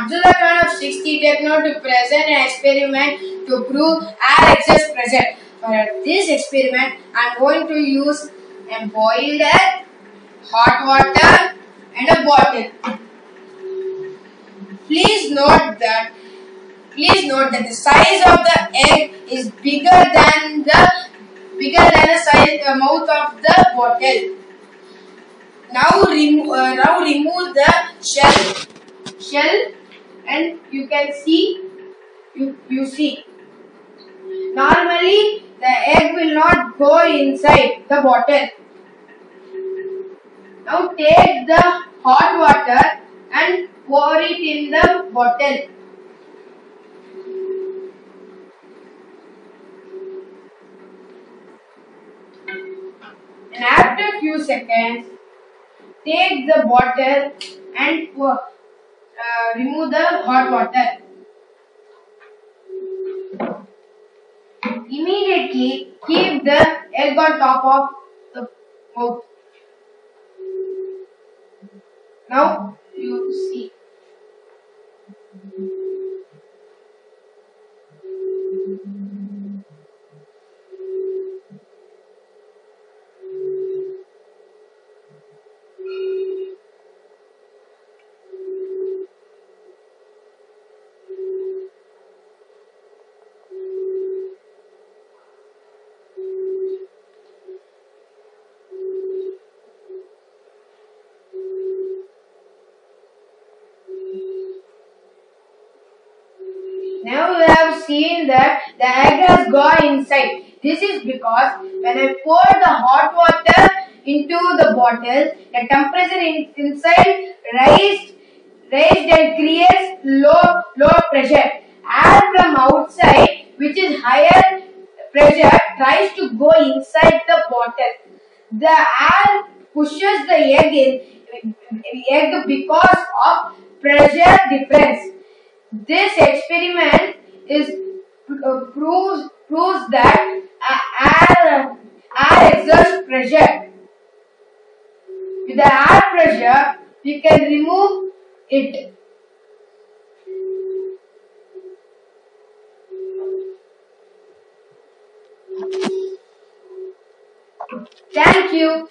Abdullah Khan of 60 Techno to present an experiment to prove air exists pressure. For this experiment, I am going to use a boiled egg, hot water, and a bottle. Please note that the size of the egg is bigger than the size mouth of the bottle. Now remove the shell, and you can see you see. Normally the egg will not go inside the bottle. Now take the hot water and pour it in the bottle. And after few seconds, take the bottle and remove the hot water. Immediately keep the egg on top of the mouth. Now you see. Now you have seen that the egg has gone inside. This is because when I pour the hot water into the bottle, the temperature inside raised and creates low pressure. Air from outside, which is higher pressure, tries to go inside the bottle. The air pushes the egg because of pressure difference. This experiment proves that air exerts pressure. With the air pressure, we can remove it. Thank you.